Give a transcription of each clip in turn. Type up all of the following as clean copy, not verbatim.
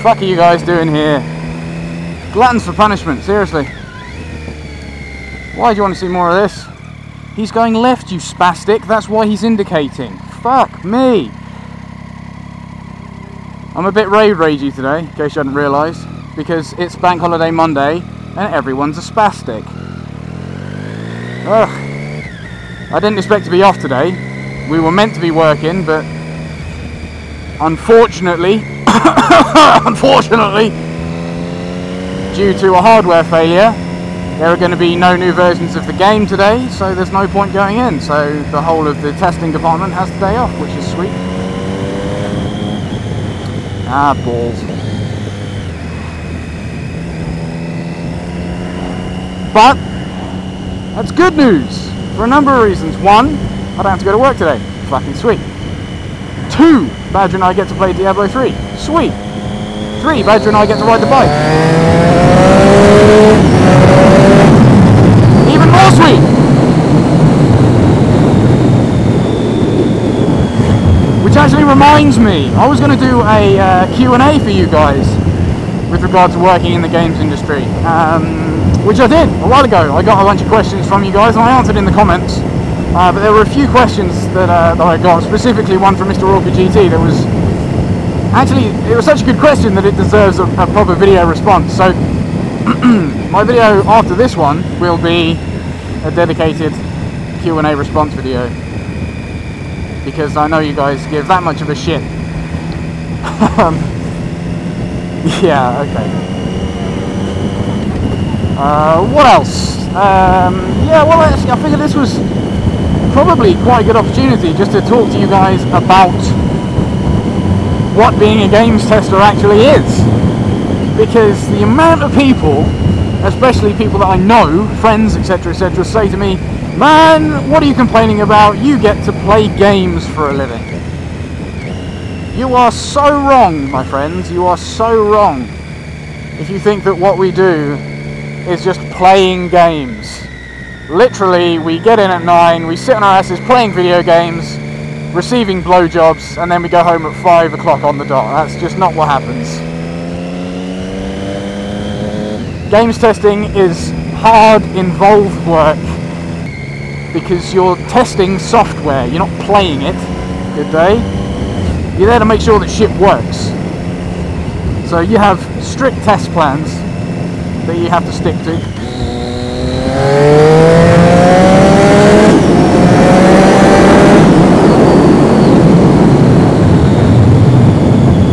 Fuck are you guys doing here? Gluttons for punishment, seriously. Why do you want to see more of this? He's going left, you spastic. That's why he's indicating. Fuck me. I'm a bit road ragey today, in case you hadn't realised, because it's Bank Holiday Monday and everyone's a spastic. Ugh. I didn't expect to be off today. We were meant to be working, but unfortunately, due to a hardware failure, there are going to be no new versions of the game today, so there's no point going in. So the whole of the testing department has the day off, which is sweet. Ah, balls. But that's good news for a number of reasons. One, I don't have to go to work today. Fucking sweet. 2, Badger and I get to play Diablo 3. Sweet. 3, Badger and I get to ride the bike. Even more sweet. Which actually reminds me, I was going to do a Q&A for you guys with regard to working in the games industry, which I did a while ago. I got a bunch of questions from you guys and I answered in the comments, but there were a few questions that I got, specifically one from Mr. Orca GT that was actually, it was such a good question that it deserves a proper video response. So my video after this one will be a dedicated Q&A response video, because I know you guys give that much of a shit. Yeah, okay. What else? Yeah, well, actually, I figured this was probably quite a good opportunity just to talk to you guys about what being a games tester actually is. Because the amount of people, especially people that I know, friends, etc., etc., say to me, man, what are you complaining about? You get to play games for a living. You are so wrong, my friends. You are so wrong if you think that what we do is just playing games. Literally, we get in at 9, we sit on our asses playing video games, receiving blowjobs, and then we go home at 5 o'clock on the dot. That's just not what happens. Games testing is hard, involved work, because you're testing software, you're not playing it. Good day. You're there to make sure that shit works. So you have strict test plans that you have to stick to.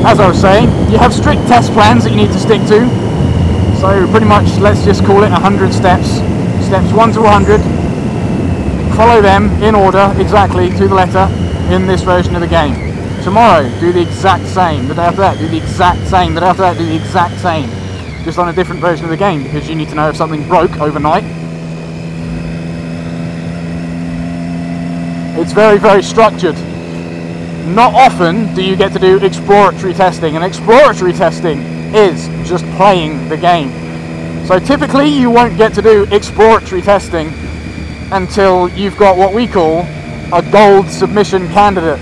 As I was saying, you have strict test plans that you need to stick to. So pretty much, let's just call it 100 steps. Steps 1 to 100. Follow them in order, exactly, to the letter, in this version of the game. Tomorrow, do the exact same. The day after that, do the exact same. The day after that, do the exact same. Just on a different version of the game, because you need to know if something broke overnight. It's very, very structured. Not often do you get to do exploratory testing, and exploratory testing is just playing the game. So typically you won't get to do exploratory testing until you've got what we call a gold submission candidate.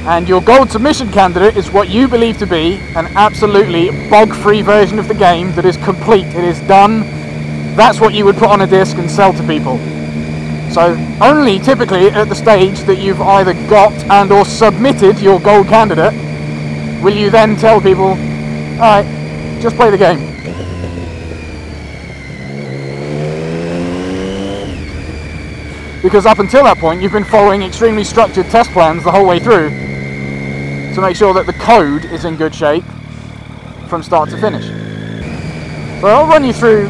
And your gold submission candidate is what you believe to be an absolutely bug-free version of the game that is complete, it is done. That's what you would put on a disc and sell to people. So only typically at the stage that you've either got and or submitted your gold candidate will you then tell people, alright, just play the game. Because up until that point you've been following extremely structured test plans the whole way through to make sure that the code is in good shape from start to finish. So I'll run you through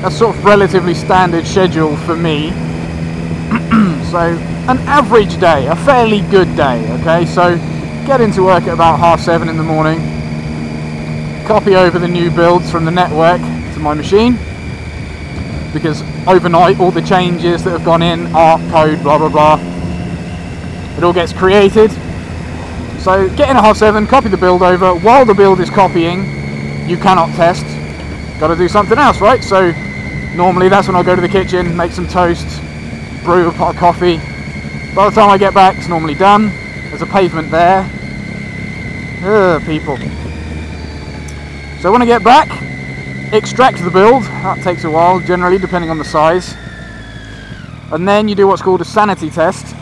a sort of relatively standard schedule for me. So an average day, a fairly good day, okay? So get into work at about 7:30 in the morning, copy over the new builds from the network to my machine, because overnight all the changes that have gone in, art, code, blah blah blah, it all gets created. So get in at 7:30, copy the build over. While the build is copying, you cannot test, got to do something else, right? So normally that's when I'll go to the kitchen, make some toast, brew a pot of coffee, By the time I get back, it's normally done. There's a pavement there. Ugh, people. So when I get back, extract the build. That takes a while, generally, depending on the size. And then you do what's called a sanity test.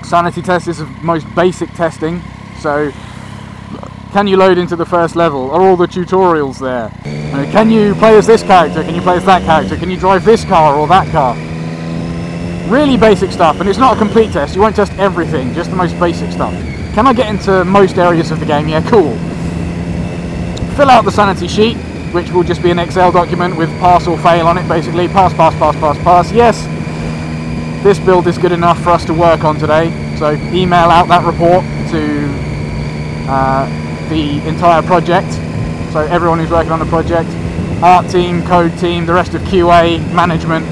Sanity test is the most basic testing. So, can you load into the first level? Are all the tutorials there? Can you play as this character? Can you play as that character? Can you drive this car or that car? Really basic stuff, and it's not a complete test. You won't test everything, just the most basic stuff. Can I get into most areas of the game? Yeah, cool. Fill out the sanity sheet, which will just be an Excel document with pass or fail on it, basically. Pass, pass, pass, pass, pass. Yes, this build is good enough for us to work on today. So email out that report to the entire project. So everyone who's working on the project, art team, code team, the rest of QA, management,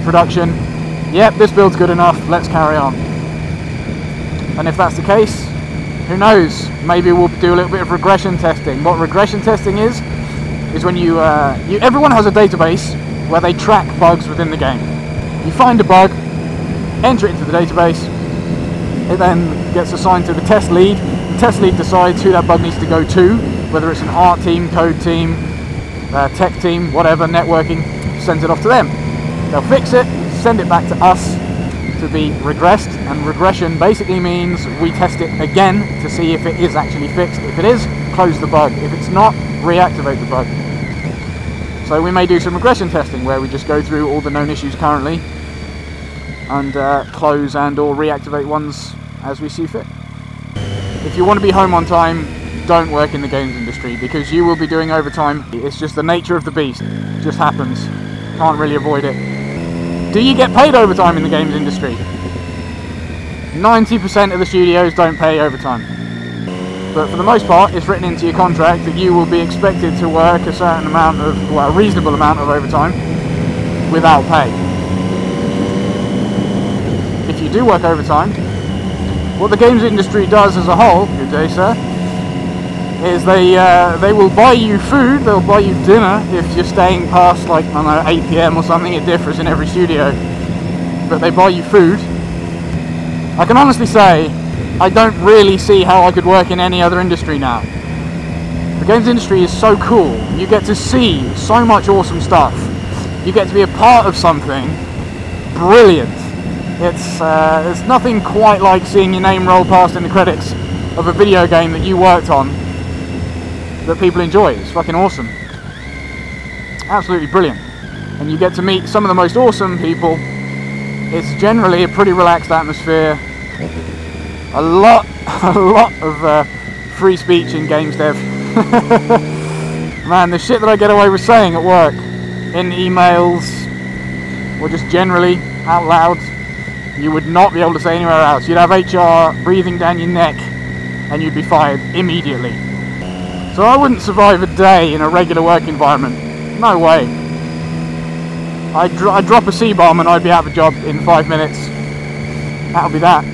production. Yep, this build's good enough, let's carry on. And if that's the case, who knows, maybe we'll do a little bit of regression testing. What regression testing is when everyone has a database where they track bugs within the game. You find a bug, enter it into the database, it then gets assigned to the test lead. The test lead decides who that bug needs to go to, whether it's an art team, code team, tech team, whatever, networking, sends it off to them. They'll fix it, send it back to us to be regressed, and regression basically means we test it again to see if it is actually fixed. If it is, close the bug. If it's not, reactivate the bug. So we may do some regression testing where we just go through all the known issues currently and close and or reactivate ones as we see fit. If you want to be home on time, don't work in the games industry, because you will be doing overtime. It's just the nature of the beast. It just happens. Can't really avoid it. Do you get paid overtime in the games industry? 90% of the studios don't pay overtime. But for the most part, it's written into your contract that you will be expected to work a certain amount of, well, a reasonable amount of overtime without pay. If you do work overtime, what the games industry does as a whole, good day sir, is they will buy you food, they'll buy you dinner if you're staying past, like, I don't know, 8 PM or something. It differs in every studio, but they buy you food. I can honestly say I don't really see how I could work in any other industry now. The games industry is so cool. You get to see so much awesome stuff. You get to be a part of something brilliant. It's nothing quite like seeing your name roll past in the credits of a video game that you worked on that people enjoy. It's fucking awesome. Absolutely brilliant. And you get to meet some of the most awesome people. It's generally a pretty relaxed atmosphere. A lot of free speech in games dev. Man, the shit that I get away with saying at work, in emails, or just generally out loud, you would not be able to say anywhere else. You'd have HR breathing down your neck and you'd be fired immediately. So I wouldn't survive a day in a regular work environment. No way. I'd drop a C-bomb and I'd be out of a job in 5 minutes. That'll be that.